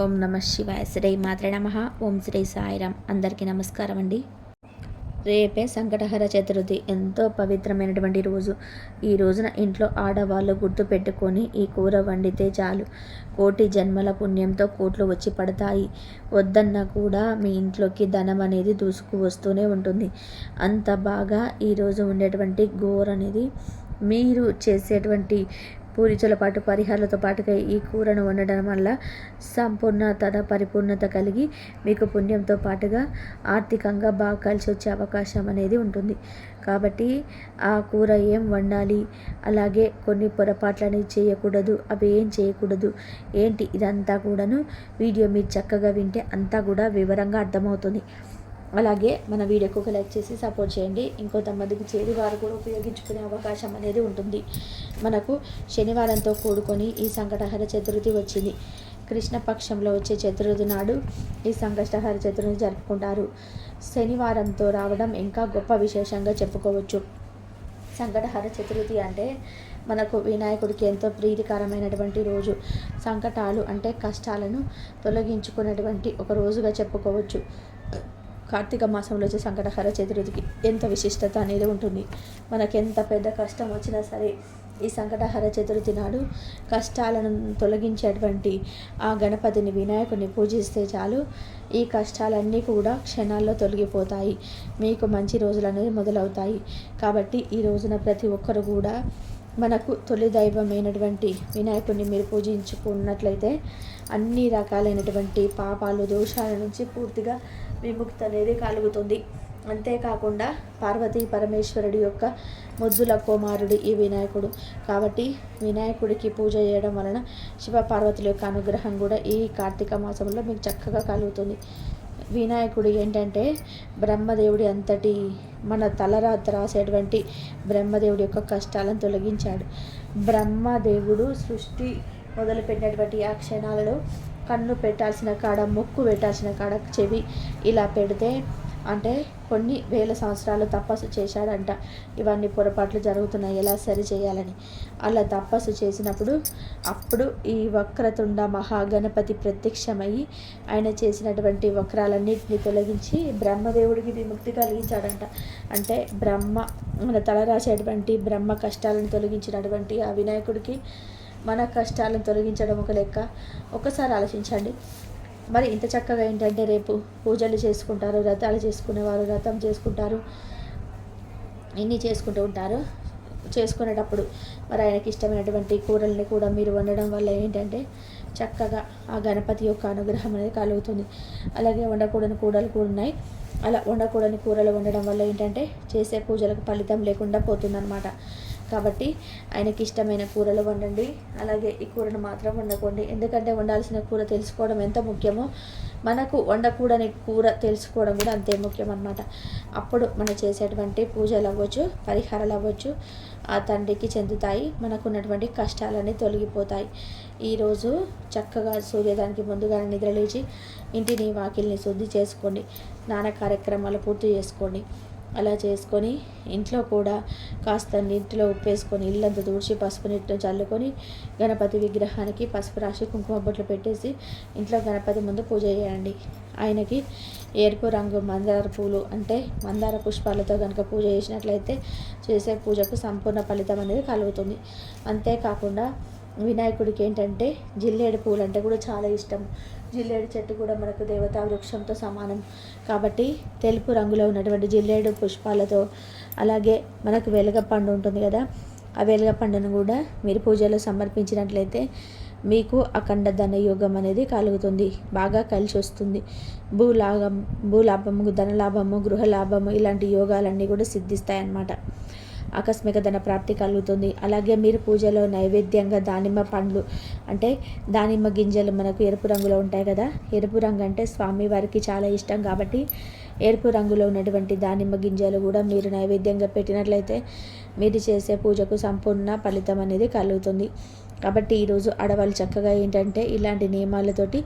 ఓం నమ శివాయ. శ్రీ మాత్రే నమః. ఓం శ్రీ సాయిరామ్. అందరికీ నమస్కారం అండి. రేపే సంకటహర చతుర్థి, ఎంతో పవిత్రమైనటువంటి రోజు. ఈ రోజున ఇంట్లో ఆడవాళ్ళు గుర్తు పెట్టుకొని ఈ కూర వండితే చాలు, కోటి జన్మల పుణ్యంతో కోట్లు వచ్చి పడతాయి. వద్దన్నా కూడా మీ ఇంట్లోకి ధనం అనేది దూసుకు వస్తూనే ఉంటుంది. అంత బాగా ఈరోజు ఉండేటువంటి గోర్ అనేది మీరు చేసేటువంటి పూరిచల పాటు పరిహారాలతో పాటుగా ఈ కూరను వండడం వల్ల సంపూర్ణత పరిపూర్ణత కలిగి మీకు పుణ్యంతో పాటుగా ఆర్థికంగా బాగా కలిసి వచ్చే అవకాశం అనేది ఉంటుంది. కాబట్టి ఆ కూర ఏం వండాలి, అలాగే కొన్ని పొరపాట్లని చేయకూడదు, అవి ఏం చేయకూడదు ఏంటి, ఇదంతా కూడాను వీడియో మీరు చక్కగా వింటే అంతా కూడా వివరంగా అర్థమవుతుంది. అలాగే మన వీడియోకి ఒక లైక్ చేసి సపోర్ట్ చేయండి. ఇంకొంతమందికి చేరి వారు కూడా ఉపయోగించుకునే అవకాశం అనేది ఉంటుంది. మనకు శనివారంతో కూడుకొని ఈ సంకటహర చతుర్థి వచ్చింది. కృష్ణపక్షంలో వచ్చే చతుర్థి నాడు ఈ సంకటహర చతుర్థి జరుపుకుంటారు. శనివారంతో రావడం ఇంకా గొప్ప విశేషంగా చెప్పుకోవచ్చు. సంకటహర చతుర్థి అంటే మనకు వినాయకుడికి ఎంతో ప్రీతికరమైనటువంటి రోజు. సంకటాలు అంటే కష్టాలను తొలగించుకున్నటువంటి ఒక రోజుగా చెప్పుకోవచ్చు. కార్తీక మాసంలో వచ్చే సంకటహర చతుర్థికి ఎంత విశిష్టత అనేది ఉంటుంది. మనకెంత పెద్ద కష్టం వచ్చినా సరే ఈ సంకటహర చతుర్థి నాడు కష్టాలను తొలగించేటువంటి ఆ గణపతిని, వినాయకుడిని పూజిస్తే చాలు, ఈ కష్టాలన్నీ కూడా క్షణాల్లో తొలగిపోతాయి. మీకు మంచి రోజులు అనేది మొదలవుతాయి. కాబట్టి ఈ రోజున ప్రతి ఒక్కరు కూడా మనకు తొలి దైవమైనటువంటి వినాయకుడిని మీరు పూజించుకున్నట్లయితే అన్ని రకాలైనటువంటి పాపాలు, దోషాల నుంచి పూర్తిగా విముక్తి అనేది కలుగుతుంది. అంతేకాకుండా పార్వతీ పరమేశ్వరుడి యొక్క ముద్దుల కుమారుడు ఈ వినాయకుడు. కాబట్టి వినాయకుడికి పూజ చేయడం వలన శివ పార్వతుల యొక్క అనుగ్రహం కూడా ఈ కార్తీక మాసంలో మీకు చక్కగా కలుగుతుంది. వినాయకుడు ఏంటంటే బ్రహ్మదేవుడి అంతటి మన తలరాత రాసేటువంటి బ్రహ్మదేవుడి యొక్క కష్టాలను తొలగించాడు. బ్రహ్మదేవుడు సృష్టి మొదలుపెట్టినటువంటి ఆ క్షణాలలో కన్ను పెట్టాల్సిన కాడ, ముక్కు పెట్టాల్సిన కాడ చెవి ఇలా పెడితే అంటే కొన్ని వేల సంవత్సరాలు తపస్సు చేశాడంట. ఇవన్నీ పొరపాట్లు జరుగుతున్నాయి, ఎలా సరి చేయాలని. అలా తపస్సు చేసినప్పుడు అప్పుడు ఈ వక్రతుండ మహాగణపతి ప్రత్యక్షమయ్యి ఆయన చేసినటువంటి వక్రాలన్నింటినీ తొలగించి బ్రహ్మదేవుడికి విముక్తి కలిగించాడంట. అంటే మన తల రాసేటువంటి బ్రహ్మ కష్టాలను తొలగించినటువంటి ఆ వినాయకుడికి మన కష్టాలను తొలగించడం ఒక లెక్క. ఒకసారి ఆలోచించండి. మరి ఇంత చక్కగా ఏంటంటే రేపు పూజలు చేసుకుంటారు, వ్రతాలు చేసుకునేవారు వ్రతం చేసుకుంటారు, ఇన్ని చేసుకుంటూ ఉంటారు. చేసుకునేటప్పుడు మరి ఆయనకి ఇష్టమైనటువంటి కూరల్ని కూడా మీరు వండడం వల్ల ఏంటంటే చక్కగా ఆ గణపతి యొక్క అనుగ్రహం అనేది కలుగుతుంది. అలాగే వండకూడని కూరలు కూడా ఉన్నాయి. అలా వండకూడని కూరలు వండడం వల్ల ఏంటంటే చేసే పూజలకు ఫలితం లేకుండా పోతుందన్నమాట. కాబట్టి ఆయనకి ఇష్టమైన కూరలు వండండి. అలాగే ఈ కూరను మాత్రం వండుకోండి. ఎందుకంటే వండాల్సిన కూర తెలుసుకోవడం ఎంత ముఖ్యమో మనకు వండకూడని కూర తెలుసుకోవడం కూడా అంతే ముఖ్యం అన్నమాట. అప్పుడు మనం చేసేటువంటి పూజలు అవ్వచ్చు, పరిహారాలు అవ్వచ్చు, ఆ తండ్రికి చెందుతాయి. మనకు ఉన్నటువంటి కష్టాలన్నీ తొలగిపోతాయి. ఈరోజు చక్కగా సూర్యోదయానికి ముందుగానే నిద్రలేచి ఇంటిని, వాకిల్ని శుద్ధి చేసుకోండి. స్నాన కార్యక్రమాలు పూర్తి చేసుకోండి. అలా చేసుకొని ఇంట్లో కూడా కాస్త నీటిలో ఉప్పేసుకొని ఇల్లంతా తుడిచి పసుపు నీటితో చల్లుకొని గణపతి విగ్రహానికి పసుపు రాసి కుంకుమ బొట్లు పెట్టేసి ఇంట్లో గణపతి ముందు పూజ చేయండి. ఆయనకి ఎరుపు రంగు మందార పూలు అంటే మందార పుష్పాలతో కనుక పూజ చేసినట్లయితే చేసే పూజకు సంపూర్ణ ఫలితం అనేది కలుగుతుంది. అంతేకాకుండా వినాయకుడికి ఏంటంటే జిల్లేడు పూలు అంటే కూడా చాలా ఇష్టం. జిల్లేడు చెట్టు కూడా మనకు దేవతా వృక్షంతో సమానం. కాబట్టి తెలుపు రంగులో ఉన్నటువంటి జిల్లేడు పుష్పాలతో, అలాగే మనకు వెలగపండు ఉంటుంది కదా, ఆ వెలగపండును కూడా మీరు పూజలో సమర్పించినట్లయితే మీకు అఖండ ధన యోగం అనేది కలుగుతుంది, బాగా కలిసి వస్తుంది. భూలాభము, ధనలాభము, గృహలాభము ఇలాంటి యోగాలన్నీ కూడా సిద్ధిస్తాయన్నమాట. ఆకస్మిక ధన ప్రాప్తి కలుగుతుంది. అలాగే మీరు పూజలో నైవేద్యంగా దానిమ్మ పండ్లు అంటే దానిమ్మ గింజలు మనకు ఎరుపు రంగులో ఉంటాయి కదా, ఎరుపు రంగు అంటే స్వామి వారికి చాలా ఇష్టం. కాబట్టి ఎరుపు రంగులో ఉన్నటువంటి దానిమ్మ గింజలు కూడా మీరు నైవేద్యంగా పెట్టినట్లయితే మీరు చేసే పూజకు సంపూర్ణ ఫలితం అనేది కలుగుతుంది. కాబట్టి ఈరోజు ఆడవాళ్ళు చక్కగా ఏంటంటే ఇలాంటి నియమాలతోటి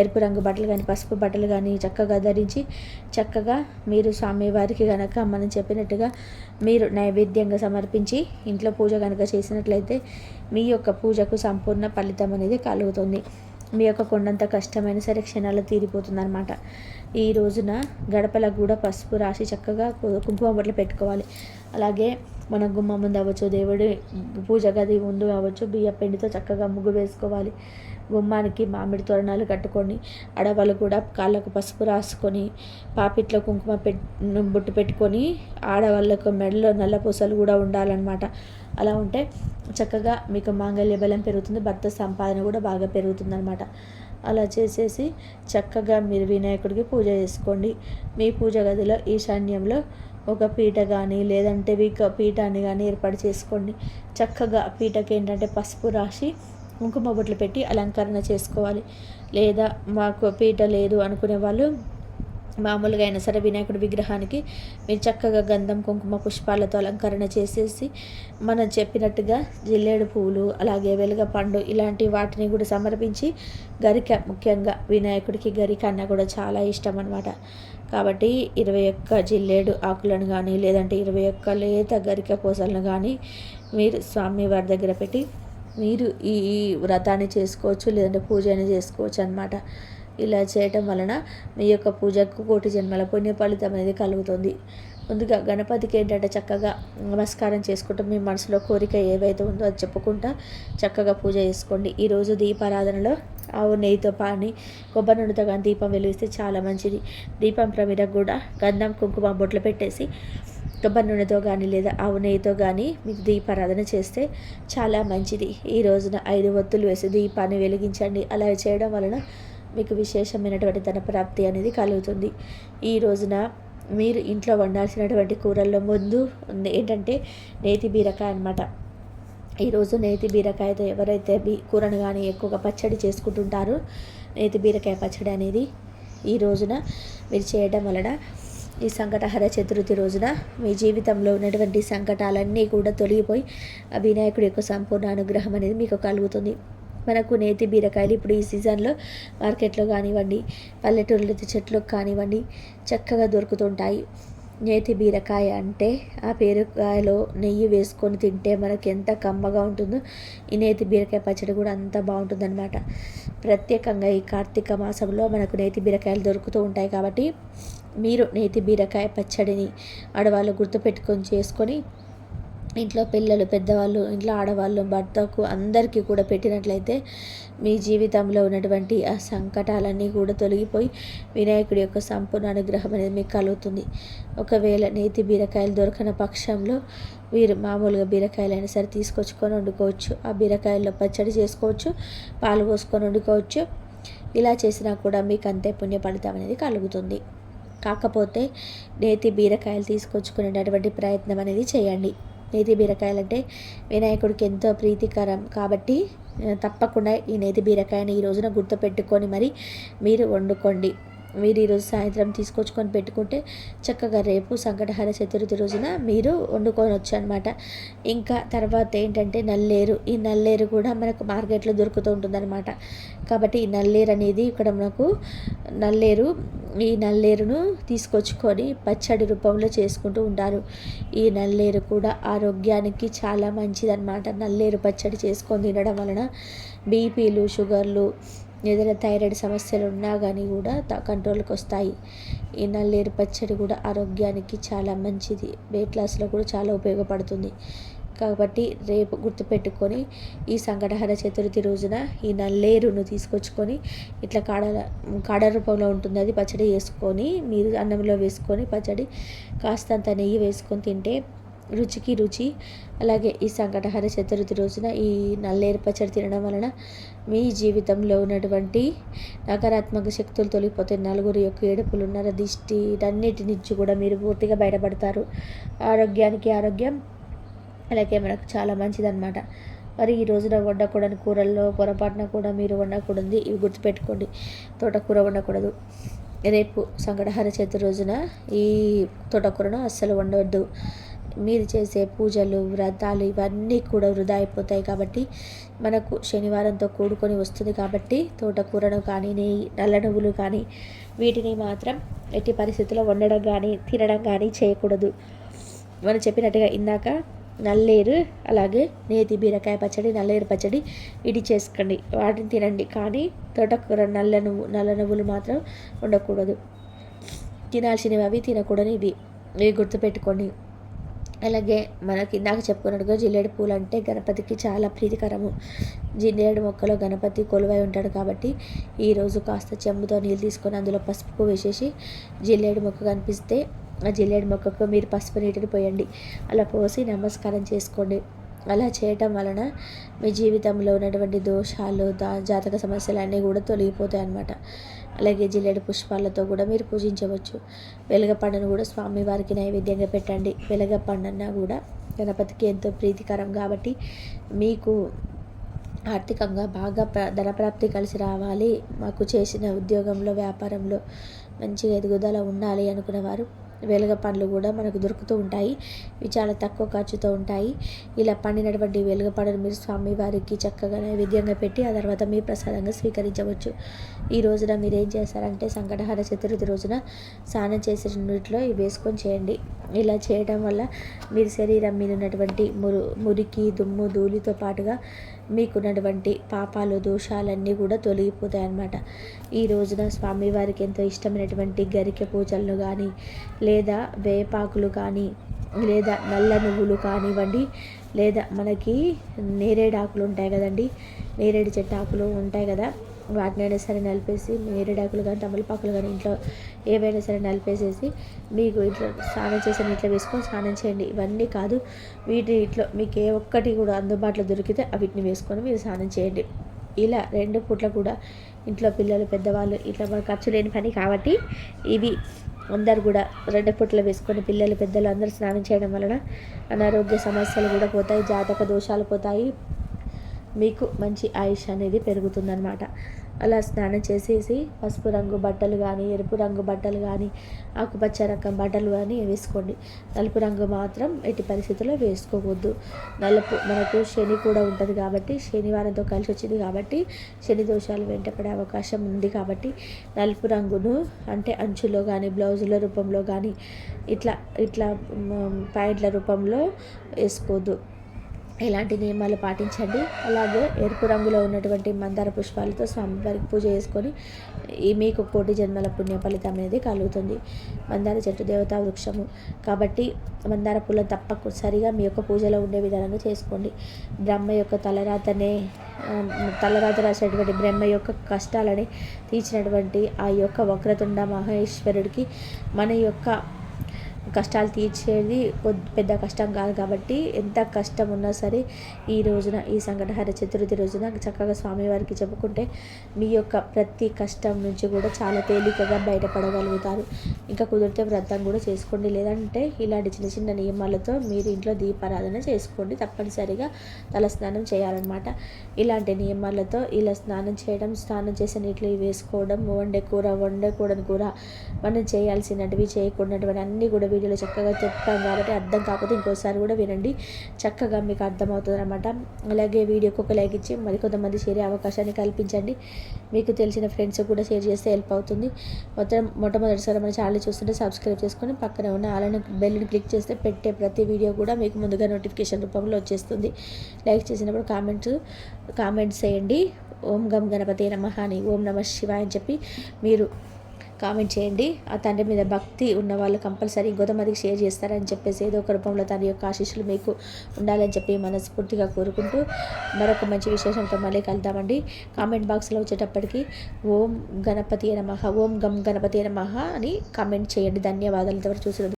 ఎరుపు రంగు బట్టలు కానీ, పసుపు బట్టలు కానీ చక్కగా ధరించి చక్కగా మీరు స్వామివారికి కనుక మనం చెప్పినట్టుగా మీరు నైవేద్యంగా సమర్పించి ఇంట్లో పూజ కనుక చేసినట్లయితే మీ యొక్క పూజకు సంపూర్ణ ఫలితం అనేది కలుగుతుంది. మీ యొక్క కొండంత కష్టమైన సరే క్షణాలు తీరిపోతుందన్నమాట. ఈ రోజున గడపలకు కూడా పసుపు రాసి చక్కగా కుంకుమ బొట్లు పెట్టుకోవాలి. అలాగే మన గుమ్మం ముందు అవ్వచ్చు, దేవుడి పూజ గది ముందు అవ్వచ్చు, బియ్య పిండితో చక్కగా ముగ్గు వేసుకోవాలి. గుమ్మానికి మామిడి తోరణాలు కట్టుకొని ఆడవాళ్ళు కూడా కాళ్ళకు పసుపు రాసుకొని పాపిట్లో కుంకుమ బొట్టు పెట్టుకొని ఆడవాళ్ళకు మెడలో నల్ల పూసలు కూడా ఉండాలన్నమాట. అలా ఉంటే చక్కగా మీకు మాంగళ్య బలం పెరుగుతుంది, భర్త సంపాదన కూడా బాగా పెరుగుతుందన్నమాట. అలా చేసేసి చక్కగా మీరు వినాయకుడికి పూజ చేసుకోండి. మీ పూజ గదిలో ఈశాన్యంలో ఒక పీట కానీ లేదంటే పీఠాన్ని కానీ ఏర్పాటు చేసుకోండి. చక్కగా పీటకి ఏంటంటే పసుపు రాసి కుంకుమ బొట్లు పెట్టి అలంకరణ చేసుకోవాలి. లేదా మాకు పీట లేదు అనుకునే వాళ్ళు మామూలుగా అయినా సరే వినాయకుడి విగ్రహానికి మీరు చక్కగా గంధం కుంకుమ పుష్పాలతో అలంకరణ చేసేసి మనం చెప్పినట్టుగా జిల్లేడు పువ్వులు అలాగే వెలుగ పండు ఇలాంటి వాటిని కూడా సమర్పించి గరిక, ముఖ్యంగా వినాయకుడికి గరిక అన్న కూడా చాలా ఇష్టం అన్నమాట. కాబట్టి 21 జిల్లేడు ఆకులను కానీ లేదంటే 21 లేత గరిక పూసలను కానీ మీరు స్వామివారి దగ్గర పెట్టి మీరు ఈ వ్రతాన్ని చేసుకోవచ్చు, లేదంటే పూజని చేసుకోవచ్చు అన్నమాట. ఇలా చేయటం వలన మీ యొక్క పూజకు కోటి జన్మల పుణ్య ఫలితం అనేది కలుగుతుంది. ముందుగా గణపతికి ఏంటంటే చక్కగా నమస్కారం చేసుకుంటూ మీ మనసులో కోరిక ఏవైతే ఉందో అది చెప్పుకుంటా చక్కగా పూజ చేసుకోండి. ఈరోజు దీపారాధనలో ఆవు నెయ్యితో పాని కొబ్బరి నూనెతో కానీ దీపం వెలిగిస్తే చాలా మంచిది. దీపం ప్రమిదకు కూడా గంధం కుంకుమ బొట్లు పెట్టేసి కొబ్బరి నూనెతో కానీ లేదా ఆవు నెయ్యితో కానీ మీకు దీపారాధన చేస్తే చాలా మంచిది. ఈ రోజున 5 ఒత్తులు వేసి దీపాన్ని వెలిగించండి. అలా చేయడం వలన మీకు విశేషమైనటువంటి ధన ప్రాప్తి అనేది కలుగుతుంది. ఈ రోజున మీరు ఇంట్లో వండాల్సినటువంటి కూరల్లో ముందు ఏంటంటే నేతి బీరకాయ అన్నమాట. ఈరోజు నేతి బీరకాయతో ఎవరైతే కూరను కానీ ఎక్కువగా పచ్చడి చేసుకుంటుంటారో నేతి బీరకాయ పచ్చడి అనేది ఈ రోజున మీరు చేయడం వలన ఈ సంకటహర చతుర్థి రోజున మీ జీవితంలో ఉన్నటువంటి సంకటాలన్నీ కూడా తొలగిపోయి ఆ వినాయకుడి యొక్క సంపూర్ణ అనుగ్రహం అనేది మీకు కలుగుతుంది. మనకు నేతి బీరకాయలు ఇప్పుడు ఈ సీజన్లో మార్కెట్లో కానివ్వండి, పల్లెటూరులో చెట్లకు కానివ్వండి చక్కగా దొరుకుతుంటాయి. నేతి బీరకాయ అంటే ఆ బీరకాయలో నెయ్యి వేసుకొని తింటే మనకి ఎంత కమ్మగా ఉంటుందో ఈ నేతి బీరకాయ పచ్చడి కూడా అంత బాగుంటుందన్నమాట. ప్రత్యేకంగా ఈ కార్తీక మాసంలో మనకు నేతి బీరకాయలు దొరుకుతూ ఉంటాయి. కాబట్టి మీరు నేతి బీరకాయ పచ్చడిని ఆడవాళ్ళు గుర్తుపెట్టుకొని చేసుకొని ఇంట్లో పిల్లలు, పెద్దవాళ్ళు, ఇంట్లో ఆడవాళ్ళు, భర్తకు అందరికీ కూడా పెట్టినట్లయితే మీ జీవితంలో ఉన్నటువంటి ఆ సంకటాలన్నీ కూడా తొలగిపోయి వినాయకుడి యొక్క సంపూర్ణ అనుగ్రహం అనేది మీకు కలుగుతుంది. ఒకవేళ నేతి బీరకాయలు దొరకని పక్షంలో మీరు మామూలుగా బీరకాయలైనా సరే తీసుకొచ్చుకొని వండుకోవచ్చు. ఆ బీరకాయల్లో పచ్చడి చేసుకోవచ్చు, పాలు పోసుకొని వండుకోవచ్చు. ఇలా చేసినా కూడా మీకు అంతే పుణ్య ఫలితం అనేది కలుగుతుంది. కాకపోతే నేతి బీరకాయలు తీసుకొచ్చుకునేటటువంటి ప్రయత్నం అనేది చేయండి. నేతి బీరకాయలు అంటే వినాయకుడికి ఎంతో ప్రీతికరం కాబట్టి తప్పకుండా ఈ నేతి బీరకాయని ఈ రోజున గుర్తుపెట్టుకొని మరి మీరు వండుకోండి. మీరు ఈరోజు సాయంత్రం తీసుకొచ్చుకొని పెట్టుకుంటే చక్కగా రేపు సంకటహర చతుర్థి రోజున మీరు వండుకోవచ్చు అనమాట. ఇంకా తర్వాత ఏంటంటే నల్లేరు, ఈ నల్లేరు కూడా మనకు మార్కెట్లో దొరుకుతూ ఉంటుందన్నమాట. కాబట్టి ఈ నల్లేరు అనేది ఇక్కడ మనకు ఈ నల్లేరును తీసుకొచ్చుకొని పచ్చడి రూపంలో చేసుకుంటూ ఉంటారు. ఈ నల్లేరు కూడా ఆరోగ్యానికి చాలా మంచిదన్నమాట. నల్లేరు పచ్చడి చేసుకొని తినడం వలన బీపీలు, షుగర్లు, ఏదైనా థైరాయిడ్ సమస్యలు ఉన్నా కానీ కూడా కంట్రోల్కి వస్తాయి. ఈ నల్లేరు పచ్చడి కూడా ఆరోగ్యానికి చాలా మంచిది, వెయిట్ లాస్లో కూడా చాలా ఉపయోగపడుతుంది. కాబట్టి రేపు గుర్తుపెట్టుకొని ఈ సంకటహర చతుర్థి రోజున ఈ నల్లేరును తీసుకొచ్చుకొని ఇట్లా కాడ రూపంలో ఉంటుంది, అది పచ్చడి వేసుకొని మీరు అన్నంలో వేసుకొని పచ్చడి కాస్తంత నెయ్యి వేసుకొని తింటే రుచికి రుచి. అలాగే ఈ సంకటహర చతుర్థి రోజున ఈ నల్లేరు పచ్చడి తినడం వలన మీ జీవితంలో ఉన్నటువంటి నకారాత్మక శక్తులు తొలగిపోతాయి. నలుగురు యొక్క ఏడుపులు, దిష్టి వీటన్నిటి నుంచి కూడా మీరు పూర్తిగా బయటపడతారు. ఆరోగ్యానికి ఆరోగ్యం, అలాగే మనకు చాలా మంచిదన్నమాట. మరి ఈ రోజున వండకూడని కూరల్లో పొరపాటున కూడా మీరు వండకూడదు, ఇవి గుర్తుపెట్టుకోండి. తోటకూర వండకూడదు. రేపు సంకటహర చతుర్థి రోజున ఈ తోటకూరను అస్సలు వండవద్దు. మీరు చేసే పూజలు, వ్రతాలు ఇవన్నీ కూడా వృధా అయిపోతాయి. కాబట్టి మనకు శనివారంతో కూడుకొని వస్తుంది. కాబట్టి తోటకూరను కానీ నల్ల నువ్వులు కానీ వీటిని మాత్రం ఎట్టి పరిస్థితుల్లో వండడం కానీ తినడం కానీ చేయకూడదు. మనం చెప్పినట్టుగా ఇందాక నల్లేరు, అలాగే నేతి బీరకాయ పచ్చడి, నల్లేరు పచ్చడి ఇది చేసుకోండి, వాటిని తినండి. కానీ తోటకూర నల్ల నువ్వులు మాత్రం ఉండకూడదు. తినాల్సినవి అవి, తినకూడనివి ఇవి గుర్తుపెట్టుకోండి. అలాగే మనకి ఇందాక చెప్పుకున్నట్టుగా జిల్లేడు పూలు అంటే గణపతికి చాలా ప్రీతికరము. జిల్లేడు మొక్కలో గణపతి కొలువై ఉంటాడు కాబట్టి ఈరోజు కాస్త చెంబుతో నీళ్ళు తీసుకొని అందులో పసుపు వేసేసి జిల్లేడు మొక్క కనిపిస్తే ఆ జిల్లేడు మొక్కకు మీరు పసుపు నీటిని పోయండి. అలా పోసి నమస్కారం చేసుకోండి. అలా చేయటం వలన మీ జీవితంలో ఉన్నటువంటి దోషాలు, జాతక సమస్యలు అన్నీ కూడా తొలగిపోతాయి అన్నమాట. అలాగే జిల్లేడు పుష్పాలతో కూడా మీరు పూజించవచ్చు. వెలగపండును కూడా స్వామివారికి నైవేద్యంగా పెట్టండి. వెలగపండన్నా కూడా గణపతికి ఎంతో ప్రీతికరం కాబట్టి మీకు ఆర్థికంగా బాగా ధనప్రాప్తి కలిసి రావాలి, మాకు చేసిన ఉద్యోగంలో వ్యాపారంలో మంచిగా ఎదుగుదల ఉండాలి అనుకునేవారు వెలగ పండ్లు కూడా మనకు దొరుకుతూ ఉంటాయి. ఇవి చాలా తక్కువ ఖర్చుతో ఉంటాయి. ఇలా పండినటువంటి వెలుగ పండును మీరు స్వామివారికి చక్కగా నైవేద్యంగా పెట్టి ఆ తర్వాత మీ ప్రసాదంగా స్వీకరించవచ్చు. ఈ రోజున మీరు ఏం చేస్తారంటే సంకటహర చతుర్థి రోజున స్నానం చేసిన నీటిలో ఇవి వేసుకొని చేయండి. ఇలా చేయడం వల్ల మీరు శరీరం మీద ఉన్నటువంటి మురికి, దుమ్ము, ధూళితో పాటుగా మీకున్నటువంటి పాపాలు, దోషాలన్నీ కూడా తొలగిపోతాయి అన్నమాట. ఈ రోజున స్వామివారికి ఎంతో ఇష్టమైనటువంటి గరికె పూజలను కానీ, లేదా వేపాకులు కానీ, లేదా నల్ల నువ్వులు కానివ్వండి, లేదా మనకి నేరేడు ఆకులు ఉంటాయి కదండి, నేరేడు చెట్టు ఆకులు ఉంటాయి కదా, వాటినైనా సరే నలిపేసి, నేరేడాకులు కానీ తమలపాకులు కానీ ఇంట్లో ఏవైనా సరే నలిపేసేసి మీకు ఇట్లా స్నానం చేసిన ఇట్లా వేసుకొని స్నానం చేయండి. ఇవన్నీ కాదు, వీటి ఇట్లో మీకు ఏ ఒక్కటి కూడా అందుబాటులో దొరికితే వీటిని వేసుకొని మీరు స్నానం చేయండి. ఇలా 2 పూట్ల కూడా ఇంట్లో పిల్లలు, పెద్దవాళ్ళు ఇట్లా మన ఖర్చు లేని పని కాబట్టి ఇవి అందరు కూడా 2 పూటలు వేసుకొని పిల్లలు, పెద్దలు అందరూ స్నానం చేయడం వలన అనారోగ్య సమస్యలు కూడా పోతాయి, జాతక దోషాలు పోతాయి, మీకు మంచి ఆయుష్ అనేది పెరుగుతుందన్నమాట. అలా స్నానం చేసేసి పసుపు రంగు బట్టలు కానీ, ఎరుపు రంగు బట్టలు కానీ, ఆకుపచ్చ రకం బట్టలు కానీ వేసుకోండి. నలుపు రంగు మాత్రం ఎట్టి పరిస్థితుల్లో వేసుకోవద్దు. నలుపు మనకు శని కూడా ఉంటుంది కాబట్టి, శనివారంతో కలిసి వచ్చింది కాబట్టి శని దోషాలు వెంటపడే అవకాశం ఉంది కాబట్టి నలుపు రంగును అంటే అంచులో కానీ, బ్లౌజుల రూపంలో కానీ, ఇట్లా ఇట్లా ప్యాంట్ల రూపంలో వేసుకోవద్దు. ఇలాంటి నియమాలు పాటించండి. అలాగే ఎరుపు రంగులో ఉన్నటువంటి మందార పుష్పాలతో స్వామివారికి పూజ చేసుకొని మీకు 1,000,000 జన్మల పుణ్య ఫలితం అనేది కలుగుతుంది. మందార చెట్టు దేవతా వృక్షము కాబట్టి మందార పూలను తప్పనిసరిగా మీ యొక్క పూజలో ఉండే విధానంగా చేసుకోండి. బ్రహ్మ యొక్క తలరాత రాసినటువంటి బ్రహ్మ యొక్క కష్టాలని తీర్చినటువంటి ఆ యొక్క వక్రతుండ మహేశ్వరుడికి మన యొక్క కష్టాలు తీర్చేది పెద్ద కష్టం కాదు కాబట్టి ఎంత కష్టం ఉన్నా సరే ఈ రోజున, ఈ సంకటహర చతుర్థి రోజున చక్కగా స్వామివారికి చెప్పుకుంటే మీ యొక్క ప్రతి కష్టం నుంచి కూడా చాలా తేలికగా బయటపడగలుగుతారు. ఇంకా కుదిరితే వ్రతం కూడా చేసుకోండి, లేదంటే ఇలాంటి చిన్న చిన్న నియమాలతో మీరు ఇంట్లో దీపారాధన చేసుకోండి. తప్పనిసరిగా తలస్నానం చేయాలన్నమాట. ఇలాంటి నియమాలతో ఇలా స్నానం చేయడం, స్నానం చేసే నీటిలో వేసుకోవడం, వండకూడని కూర, మనం చేయాల్సినవి చేయకూడనటువంటి అన్నీ కూడా వీడియోలో చక్కగా చెప్పాం కాబట్టి అర్థం కాకపోతే ఇంకోసారి కూడా వినండి, చక్కగా మీకు అర్థమవుతుంది అనమాట. అలాగే వీడియోకి ఒక లైక్ ఇచ్చి మరికొంతమంది షేర్ అవకాశాన్ని కల్పించండి. మీకు తెలిసిన ఫ్రెండ్స్ కూడా షేర్ చేస్తే హెల్ప్ అవుతుంది. మొట్టమొదటిసారి మన ఛానల్ చూస్తుంటే సబ్స్క్రైబ్ చేసుకొని పక్కన ఉన్న అలానే బెల్ని క్లిక్ చేస్తే పెట్టే ప్రతి వీడియో కూడా మీకు ముందుగా నోటిఫికేషన్ రూపంలో వచ్చేస్తుంది. లైక్ చేసినప్పుడు కామెంట్స్ చేయండి. ఓం గం గణపతే నమః అని, ఓం నమః శివాయ అని చెప్పి మీరు కామెంట్ చేయండి. ఆ తండ్రి మీద భక్తి ఉన్న వాళ్ళు కంపల్సరీ ఇంకొంతమందికి షేర్ చేస్తారని చెప్పేసి ఏదో ఒక రూపంలో తండ్రి యొక్క ఆశీస్సులు మీకు ఉండాలని చెప్పి మనస్ఫూర్తిగా కోరుకుంటూ మరొక మంచి విశేషంతో మళ్ళీ కలుద్దామండి. కామెంట్ బాక్స్లో వచ్చేటప్పటికి ఓం గణపతి నమః, ఓం గం గణపతి నమః అని కామెంట్ చేయండి. ధన్యవాదాలు ఇంతవరకు చూసినందుకు.